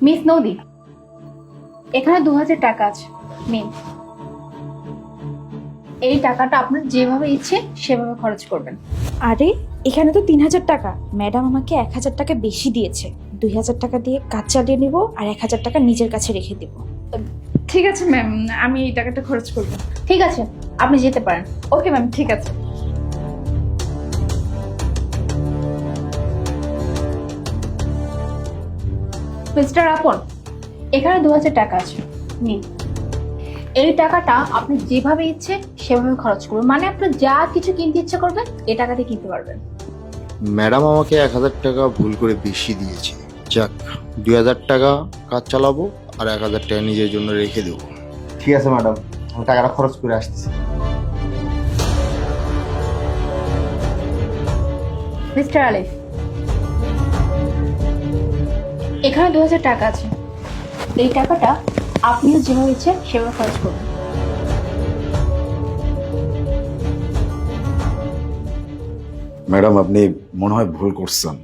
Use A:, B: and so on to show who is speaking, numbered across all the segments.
A: Miss নদী, এখানে 2000 টাকা আছে, নিন। এই টাকাটা আপনার যেভাবে ইচ্ছে সেভাবে খরচ করবেন।
B: আরে এখানে তো 3000 টাকা, ম্যাডাম আমাকে 1000 টাকা বেশি দিয়েছে। 2000 টাকা দিয়ে কাজ চালিয়ে নিব আর 1000 টাকা নিজের কাছে রেখে দিব।
C: ঠিক আছে ম্যাম, আমি এই টাকাটা খরচ করবো।
A: ঠিক আছে, আপনি যেতে পারেন।
C: ওকে ম্যাম, ঠিক আছে।
A: মিস্টার আপন, এখানে 2000 টাকা আছে, নিন। এই টাকাটা আপনি যেভাবে ইচ্ছে সেভাবে খরচ করবেন, মানে আপনার যা কিছু কিনতে ইচ্ছে করবেন এই টাকা দিয়ে কিনতে পারবেন।
D: ম্যাডাম আমাকে 1000 টাকা ভুল করে বেশি দিয়েছে। যাক, 2000 টাকা কাজ চালাবো আর 1000 টাকা নিজের জন্য রেখে দেবো।
E: ঠিক আছে ম্যাডাম, আমি টাকাটা খরচ করে আসতেছি।
A: মিস্টার আলিফ, এখানে 2000 টাকা আছে। এই টাকাটা আপনিও যেভাবে ইচ্ছে সেভাবে খরচ করবেন।
F: ম্যাডাম, আপনি মনে হয় ভুল করছেন।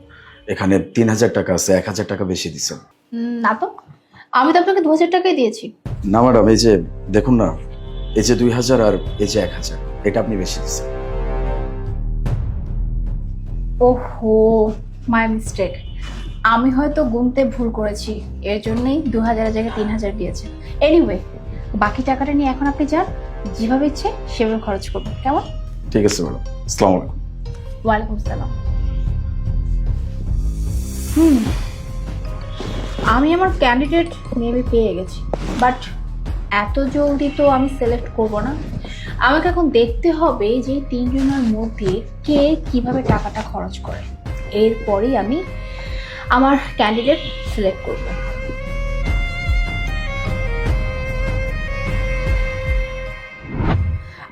F: এখানে 3000 টাকা আছে, 1000 টাকা বেশি দিচ্ছেন।
A: না তো, আমি তো আপনাকে 2000 টাকাই দিয়েছি।
F: না ম্যাডাম, এই যে দেখুন না, এই যে 2000 আর এই যে 1000, এটা আপনি বেশি দিচ্ছেন।
A: ওহো, মাই মিস্টেক। আমি হয়তো গুনতে ভুল করেছি, এর জন্যই 2000 জায়গায় 3000 দিয়েছে। এনিওয়ে, বাকি টাকাটা নিয়ে এখন আপনি যান, যেভাবে ইচ্ছে সেভাবে খরচ করবেন, কেমন?
F: ঠিক আছে ম্যাডাম, আসসালামু আলাইকুম।
A: ওয়ালাইকুম সালাম। আমি আমার ক্যান্ডিডেট মেবি পেয়ে গেছি, বাট এত জলদি তো আমি সিলেক্ট করব না। আমাকে এখন দেখতে হবে যে এই 3 জনের মধ্যে কে কিভাবে টাকাটা খরচ করে, এরপরেই আমি আমার ক্যান্ডিডেট সিলেক্ট করব।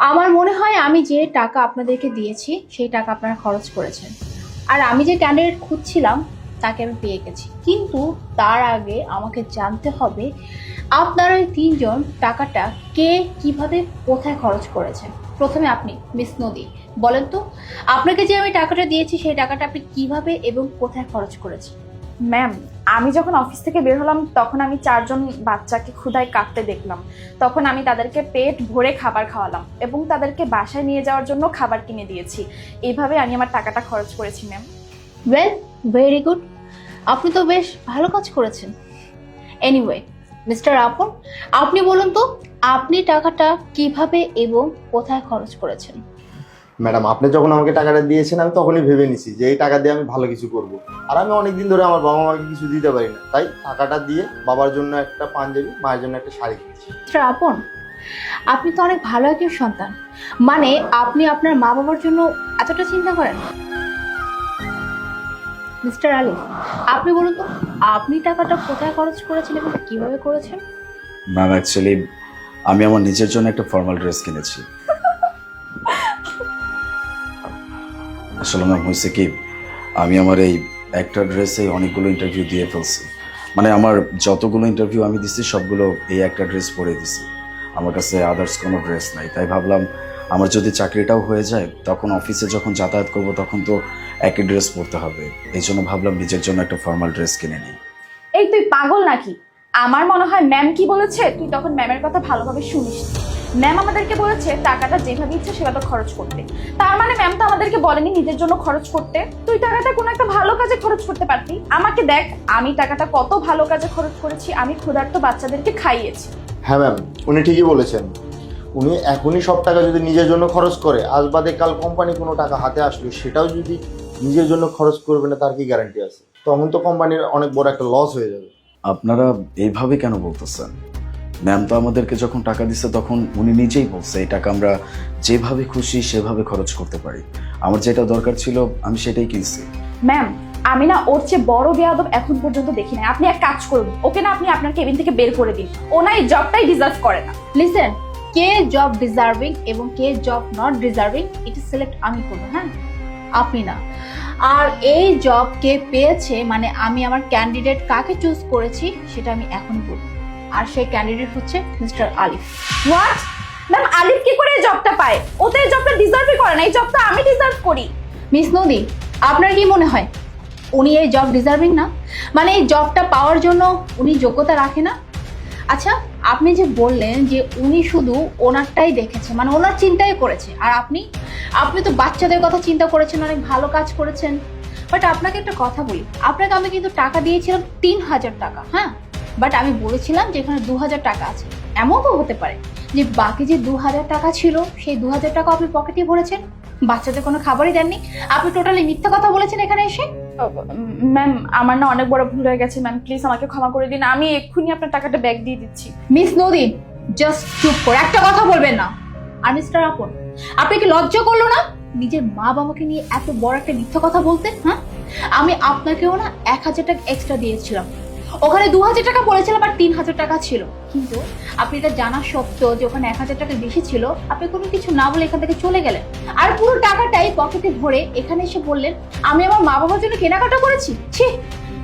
A: আমার মনে হয় আমি যে টাকা আপনাদেরকে দিয়েছি সেই টাকা আপনারা খরচ করেছেন, আর আমি যে ক্যান্ডিডেট খুঁজছিলাম তাকে আমি পেয়ে গেছি। কিন্তু তার আগে আমাকে জানতে হবে আপনারা এই 3 জন টাকাটা কে কিভাবে কোথায় খরচ করেছেন। প্রথমে আপনি মিস নদী, বলেন তো আপনাকে যে আমি টাকাটা দিয়েছি সেই টাকাটা আপনি কিভাবে এবং কোথায় খরচ করেছেন?
B: ম্যাম, আমি যখন অফিস থেকে বের হলাম তখন আমি 4 জন বাচ্চাকে ক্ষুধায় কাঁদতে দেখলাম। তখন আমি তাদেরকে পেট ভরে খাবার খাওয়ালাম এবং তাদেরকে বাসায় নিয়ে যাওয়ার জন্য খাবার কিনে দিয়েছি। এইভাবে আমি আমার টাকাটা খরচ করেছি ম্যাম।
A: ওয়েল, ভেরি গুড, আপনি তো বেশ ভালো কাজ করেছেন। এনিওয়ে, মিস্টার আপন, আপনি বলুন তো আপনি টাকাটা কিভাবে এবং কোথায় খরচ করেছেন?
E: ম্যাডাম, আপনি যখন আমাকে টাকাটা দিয়েছেন আমি তখনই ভেবে নিছি যে এই টাকা দিয়ে আমি ভালো কিছু করব। আর আমি অনেকদিন ধরে আমার বাবা মাকে কিছু দিতে পারি না, তাই টাকাটা দিয়ে বাবার জন্য একটা পাঞ্জাবি, মায়ের জন্য একটা শাড়ি কিনেছি।
A: মিস্টার আপন, আপনি তো অনেক ভালো একজন সন্তান, মানে আপনি আপনার মা বাবার জন্য এতটা চিন্তা করেন। মিস্টার আলী, আপনি বলুন তো আপনি টাকাটা কোথায় খরচ করেছেন এবং কিভাবে করেছেন?
F: ম্যাম, অ্যাকচুয়ালি আমি আমার নিজের জন্য একটা ফর্মাল ড্রেস কিনেছি। আসলে ম্যাম হয়েছে কি, আমি আমার এই একটা ড্রেসে অনেকগুলো ইন্টারভিউ দিয়ে ফেলছি। মানে আমার যতগুলো ইন্টারভিউ আমি দিচ্ছি সবগুলো এই একটা ড্রেস পরে দিছি। আমার কাছে আদার্স কোনো ড্রেস নাই, তাই ভাবলাম আমার যদি চাকরিটাও হয়ে যায় তখন অফিসে যখন যাতায়াত করব তখন তো একই ড্রেস পরতে হবে। এই জন্য ভাবলাম নিজের জন্য একটা ফর্মাল ড্রেস কিনে নিই।
B: এই তুই পাগল নাকি? আমার মনে হয় ম্যাম কি বলেছে তুই তখন ম্যামের কথা ভালোভাবে শুনিস। ম্যাম আমাদেরকে বলেছে টাকাটা যেভাবে ইচ্ছে সেভাবে খরচ করতে। তার মানে ম্যাম তো আমাদেরকে বলেনি নিজের জন্য খরচ করতে। তুই টাকাটা কোনো একটা ভালো কাজে খরচ করতে পারতি। আমাকে দেখ, আমি টাকাটা কত ভালো কাজে খরচ করেছি। আমি ক্ষুধার্ত বাচ্চাদেরকে খাইয়েছি।
E: হ্যাঁ ম্যাম, উনি ঠিকই বলেছেন। উনি এখনই সব টাকা যদি নিজের জন্য খরচ করে, আজ বাদে কাল কোম্পানি কোনো টাকা হাতে আসলো সেটাও যদি নিজের জন্য খরচ করবে না, তার কি গ্যারান্টি আছে? তখন তো কোম্পানির অনেক বড় একটা লস হয়ে যাবে।
F: আপনারা এইভাবে কেন বলতেছেন? ম্যাম তো আমাদেরকে যখন টাকা দিচ্ছে তখন উনি নিজেই বলছে এই টাকা আমরা যেভাবে খুশি সেভাবে খরচ করতে পারি। আমার যেটা দরকার ছিল আমি সেটাই কিনছি।
B: ম্যাম, আমি না ওর চেয়ে বড় বেয়াদব এখন পর্যন্ত দেখি না। আপনি এক কাজ করুন, ওকে না আপনি আপনার কেবিন থেকে বের করে দিন। ও না এই জবটাই ডিজার্ভ করে না।
A: লিসেন, কে জব ডিজার্ভিং এবং কে জব নট ডিজার্ভিং এটা সিলেক্ট আমি করবো, হ্যাঁ, আপনি না। আর এই জব কে পেয়েছে মানে আমি আমার ক্যান্ডিডেট কাকে চুজ করেছি সেটা আমি এখনই বলবো। আর সেই ক্যান্ডিডেট হচ্ছে মিস্টার আলিফ।
B: হোয়াট? ম্যাম, আলিফ কি করে এই জবটা পায়? ও তো এই জবটা ডিজার্ভই করে না। এই জবটা আমি ডিজার্ভ করি।
A: মিস নদী, আপনার কি মনে হয় উনি এই জব ডিজার্ভিং না? মানে এই জবটা পাওয়ার জন্য উনি যোগ্যতা রাখে না? আচ্ছা, আপনি যে বললেন যে উনি শুধু ওনারটাই দেখেছে, মানে ওনার চিন্তাই করেছে, আর আপনি তো বাচ্চাদের কথা চিন্তা করেছেন, অনেক ভালো কাজ করেছেন। বাট আপনাকে একটা কথা বলি, আপনাকে আমি কিন্তু টাকা দিয়েছিলাম 3,000 টাকা, হ্যাঁ, বাট আমি বলেছিলাম যে এখানে 2,000 টাকা আছে। এমনও তো হতে পারে যে বাকি যে 2,000 টাকা ছিল সেই 2,000 টাকা আপনি পকেটে ভরেছেন, বাচ্চাদের কোনো খাবারই দেননি। আপনি টোটালি মিথ্যা কথা বলেছেন এখানে এসে।
B: ম্যাম আমার না অনেক বড় ভুল হয়ে গেছে ম্যাম, প্লিজ আমাকে ক্ষমা করে দিন, আমি এক্ষুনি আপনার টাকাটা ব্যাক দিয়ে দিচ্ছি।
A: মিস নদী, জাস্ট চুপ করে একটা কথা বলবেন না। আর মিস্টার আপন, আপনি কি লজ্জা করলো না নিজের মা বাবাকে নিয়ে এত বড় একটা মিথ্যা কথা বলতে? হ্যাঁ, আমি আপনাকেও না 1,000 টাকা এক্সট্রা দিয়েছিলাম, ওখানে 2,000 টাকা পড়েছিল, আর 3,000 টাকা ছিল, কিন্তু আপনি এটা জানা সত্ত্বেও যে ওখানে 1,000 টাকা বেশি ছিল, আপনি কোনো কিছু না বলে এখান থেকে চলে গেলেন, আর পুরো টাকাটাই পকেটে ভরে এখানে এসে বললেন আমি আমার মা বাবার জন্য কেনাকাটা করেছি। ছি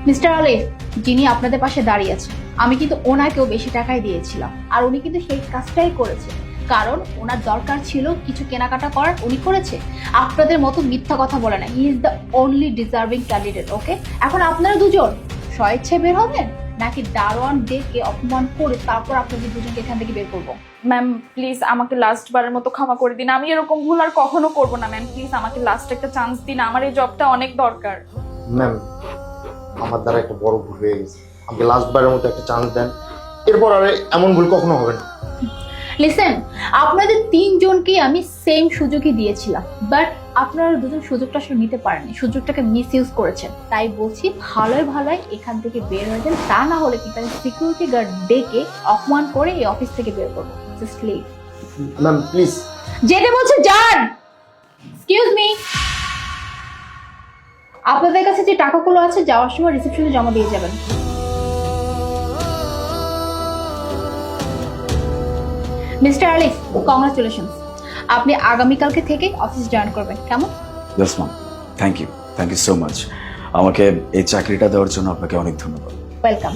A: মিস্টার আলিফ, যিনি আপনাদের পাশে দাঁড়িয়ে আছে, আমি কিন্তু ওনাকেও বেশি টাকাই দিয়েছিলাম, আর উনি কিন্তু সেই কাজটাই করেছে, কারণ ওনার দরকার ছিল কিছু কেনাকাটা করার, উনি করেছে। আপনাদের মতো মিথ্যা কথা বলে না, he is the only deserving candidate. Okay, এখন আপনারা দুজন স্বেচ্ছায় বের হবেন নাকি দারোয়ান ডেকে অপমান করে তারপর আপনাদের দুজনকে এখান থেকে বের করবো?
B: ম্যাম প্লিজ আমাকে লাস্ট বারের মতো ক্ষমা করে দিন, আমি এরকম ভুল আর কখনো করবো না ম্যাম, প্লিজ আমাকে লাস্ট একটা চান্স দিন, আমার এই জবটা অনেক দরকার।
E: ম্যাম, আমার দ্বারা একটা বড় ভুল হয়ে গেছে, আমাকে লাস্ট বারের মতো একটা চান্স দেন, এরপর আর এমন ভুল কখনো হবে না।
A: লিসেন, আপনাদের 3 জনকেই আমি সেম সুযোগই দিয়েছিলাম, বাট আপনারা দুজন সুযোগটা আসলে নিতে পারেননি, সুযোগটাকে মিস ইউজ করেছেন। তাই বলছি ভালোই এখান থেকে বের হয়ে যান, তা না হলে কিন্তু আমি সিকিউরিটি গার্ড ডেকে অপমান করে এই অফিস থেকে বের করবো। Just leave.
E: Ma'am please.
A: যেতে বলছে যান। এক্সকিউজ মি, আপনাদের কাছে যে টাকাগুলো আছে যাওয়ার সময় রিসেপশনে জমা দিয়ে যাবেন। মিস্টার আলিফ, কংগ্রাচুলেশনস, আপনি আগামীকালকে থেকে অফিস জয়েন করবেন, কেমন?
F: Yes ma'am, thank you so much. আমাকে এই চাকরিটা দেওয়ার জন্য আপনাকে অনেক ধন্যবাদ।
A: ওয়েলকাম।